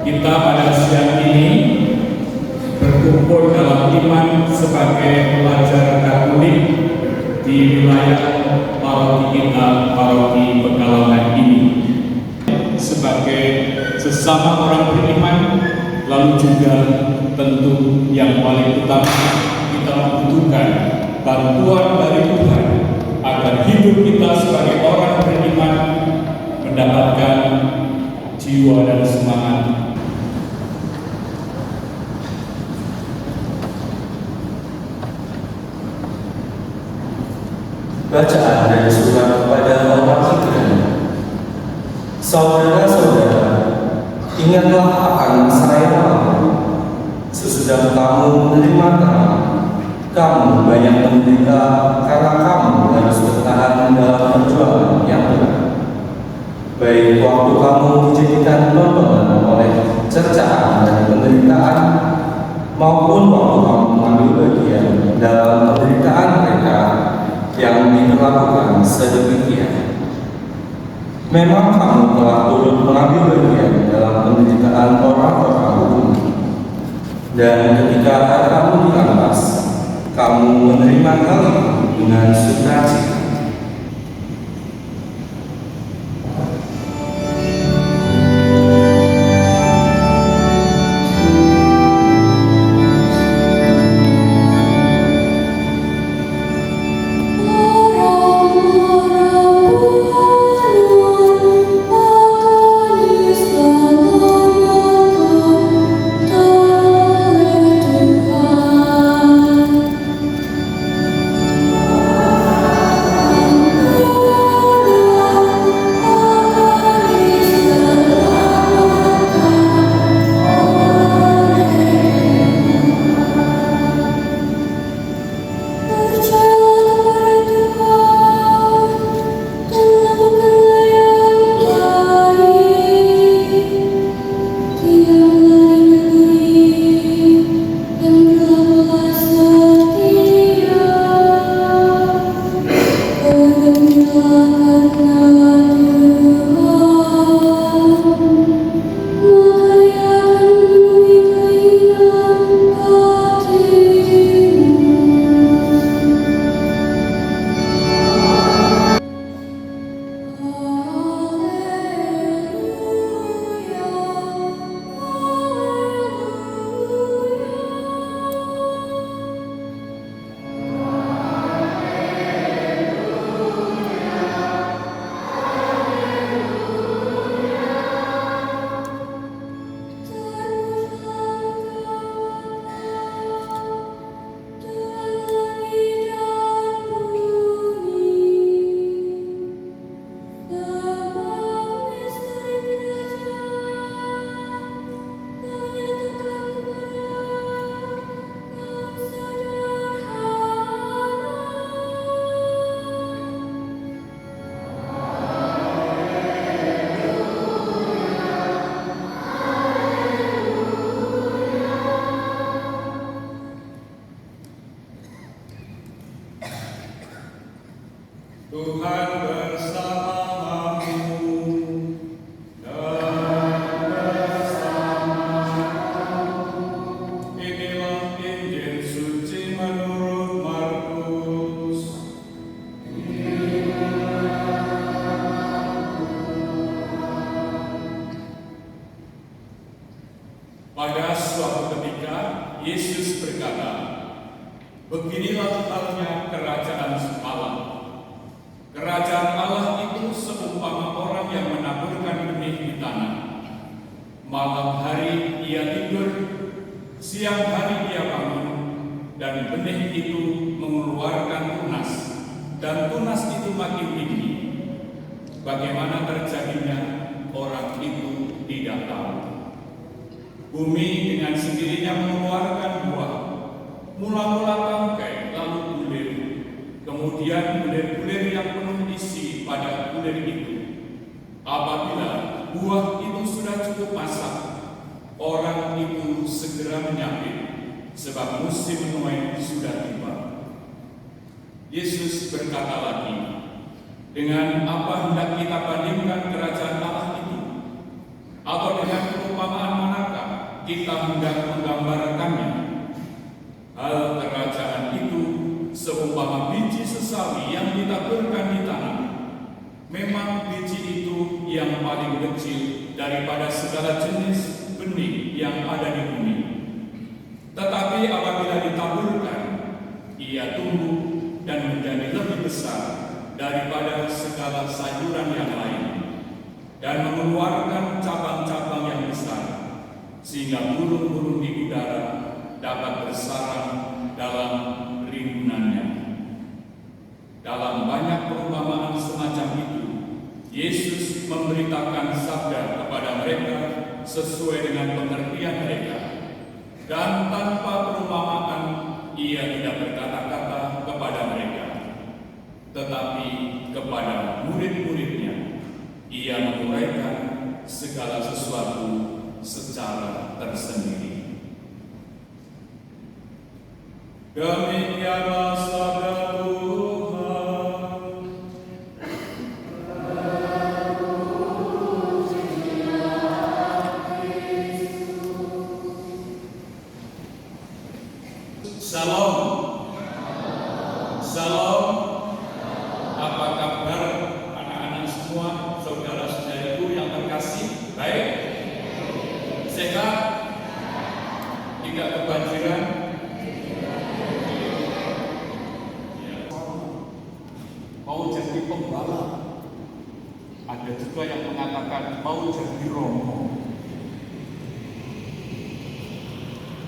Kita pada siang ini berkumpul dalam iman sebagai pelajar Katolik di wilayah paroki kita, paroki Pekalongan ini. Sebagai sesama orang beriman, lalu juga tentu yang paling utama kita membutuhkan bantuan dari Tuhan agar hidup kita sebagai orang beriman mendapatkan jiwa dan semangat. Bacaan dari surat kepada orang Ibrani. Saudara-saudara, ingatlah akan masa yang lalu. Sesudah kamu menerima terang, kamu banyak menderita karena kamu harus bertahan dalam perjuangan yang berat. Baik waktu kamu dijadikan tontonan oleh cercaan dan penderitaan, maupun waktu kamu mengambil bagian dalam penderitaan mereka yang diperlakukan sedemikian. Memang kamu telah turut mengambil bagian dalam penderitaan orang-orang hukum, dan ketika kamu dirampas, kamu menerima hal itu dengan sukacita. Tuhan bersamamu dan bersamamu. Inilah Injil suci menurut Markus. Pada suatu ketika Yesus berkata, "Beginilah halnya kerajaan Allah. Kerajaan Allah itu seumpama orang yang menaburkan benih di tanah. Malam hari ia tidur, siang hari ia bangun, dan benih itu mengeluarkan tunas, dan tunas itu makin tinggi. Bagaimana terjadinya, orang itu tidak tahu. Bumi dengan sendirinya mengeluarkan buah, mula-mula bangkai, lalu bulir. Kemudian bulir-bulir yang penuh isi pada bulir itu. Apabila buah itu sudah cukup masak, orang itu segera menyapit, sebab musim menuai sudah tiba." Yesus berkata lagi, "Dengan apa hendak kita bandingkan kerajaan Allah itu? Atau dengan perumpamaan mana kita hendak menggambarkannya. Hal kerajaan itu seumpama biji sesawi yang ditaburkan di tanah. Memang biji itu yang paling kecil daripada segala jenis benih yang ada di bumi. Tetapi apabila ditaburkan, ia tumbuh dan menjadi lebih besar daripada segala sayuran yang lain, dan mengeluarkan cabang-cabang yang besar, sehingga burung-burung di udara dapat bersarang dalam rimbunannya. Dalam banyak perumpamaan semacam itu, Yesus memberitakan sabda kepada mereka sesuai dengan pengertian mereka, dan tanpa perumpamaan ia tidak berkata-kata kepada mereka, tetapi kepada murid-muridnya ia menguraikan segala sesuatu secara tersendiri. Demikianlah sabda Tuhan. Salam. Salam. Apa kabar anak-anak semua, saudara-saudariku yang terkasih? Baik? Sehat? Tidak kebanjiran? Mau jadi pembalap. Ada juga yang mengatakan mau jadi romo.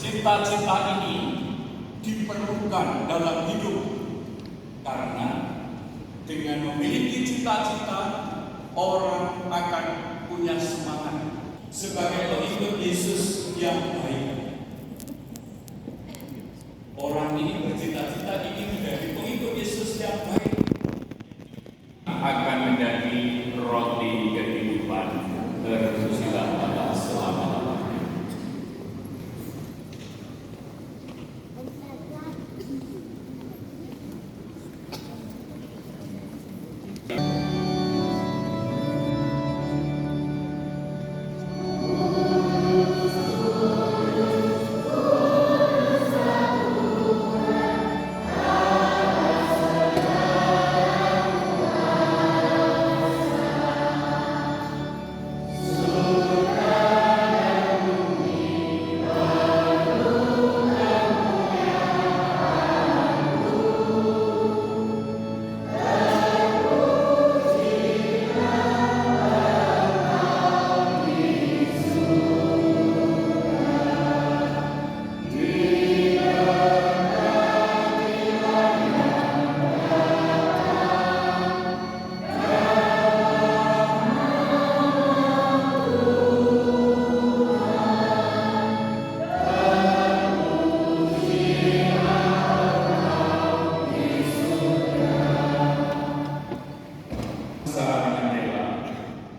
Cita-cita ini diperlukan dalam hidup, karena dengan memiliki cita-cita orang akan punya semangat sebagai pengikut Yesus yang baik. Orang ini bercita-cita ingin menjadi pengikut Yesus yang baik, akan menjadi roti kehidupan terus-menerus selama-lamanya.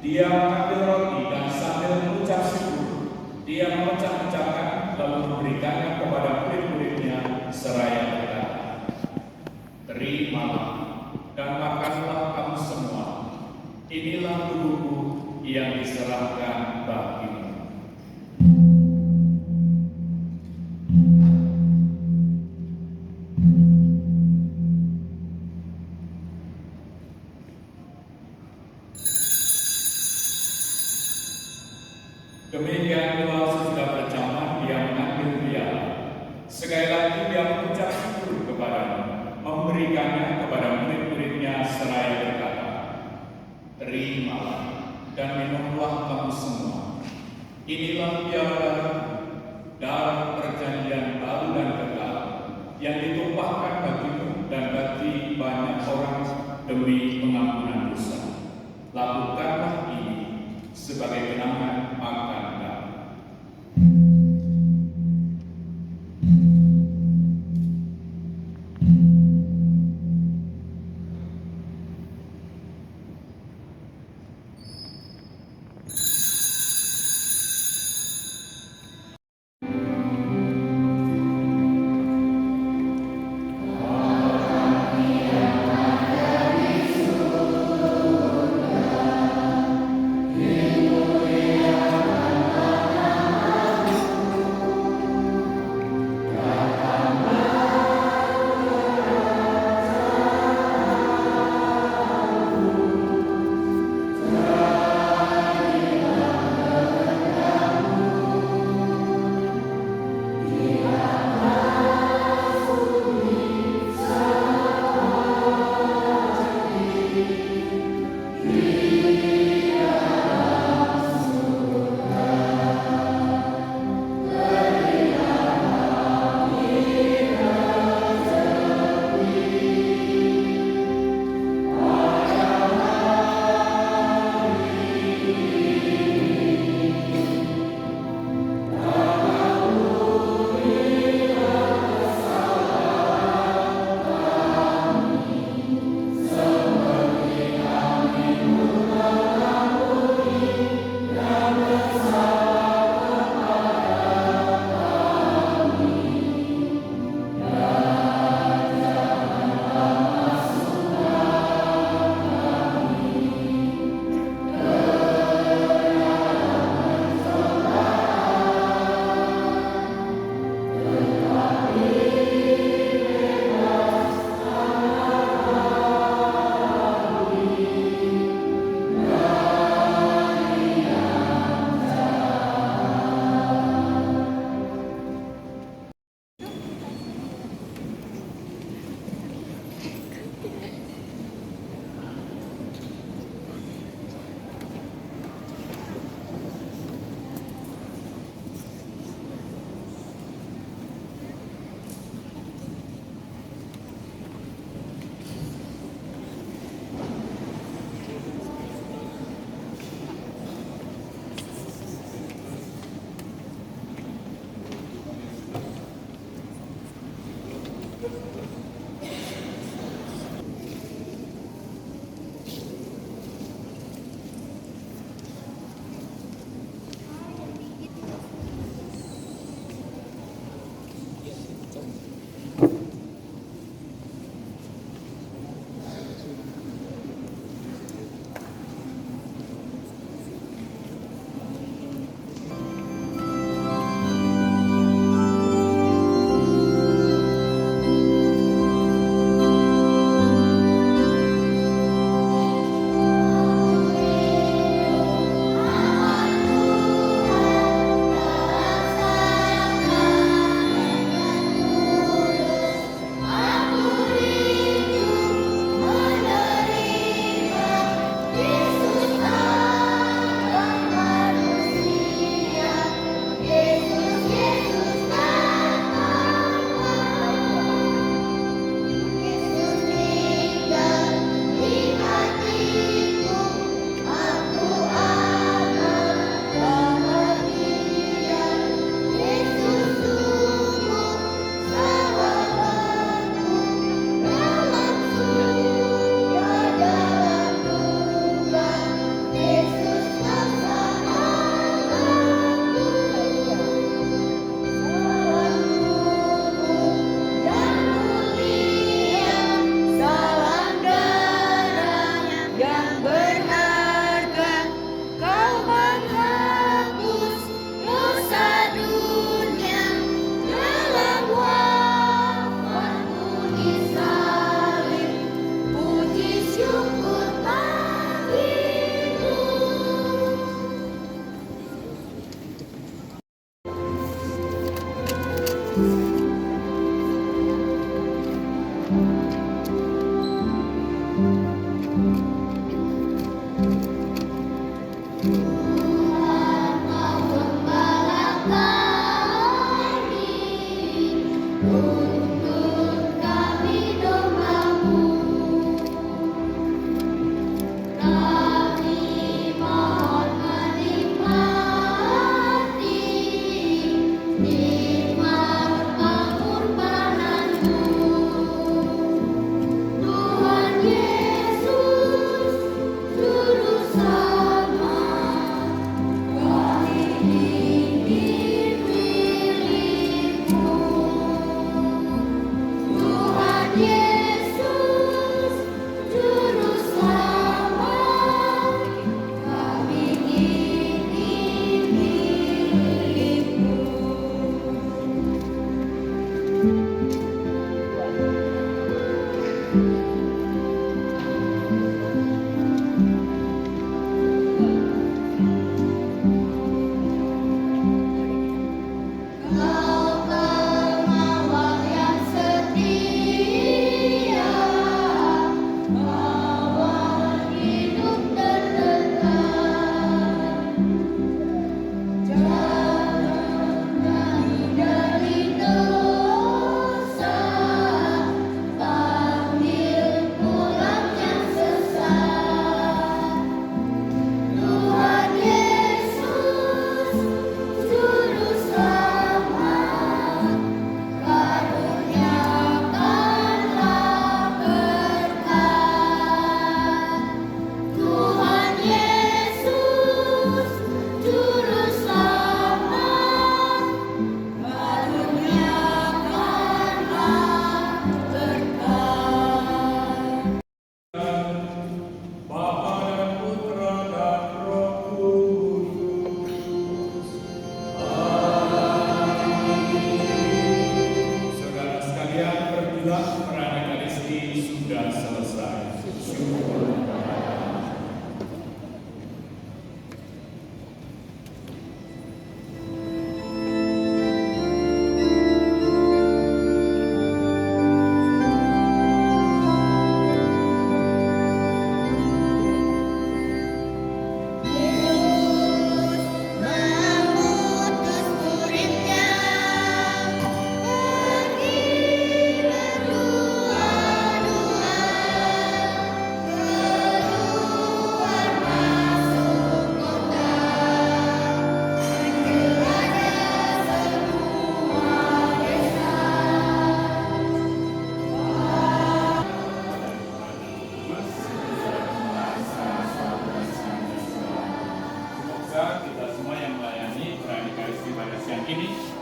Dia mengambil roti dan sambil mengucap syukur, dia memecah-mecahkan lalu memberikannya kepada murid-muridnya seraya berkata, "Terimalah dan makanlah kamu semua. Inilah tubuhku yang diserahkan bagimu." Demikian pula sesudah berjamaah dia mengambil piala. Sekali lagi dia mengucap syukur kepadanya, memberikannya kepada murid-muridnya seraya berkata, "Terimalah dan minumlah kamu semua. Inilah piala darah perjanjian baru dan kekal yang ditumpahkan bagimu dan bagi banyak orang demi pengampunan dosa. Lakukanlah ini sebagai kenangan akan kami." Haleluya.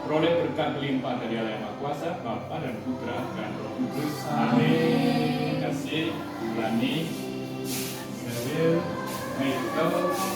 Peroleh berkat limpah dari Allah yang Maha Kuasa, Bapa dan Putra dan Roh Kudus. Amin. Terima kasih, Lani, Cyril, Michael,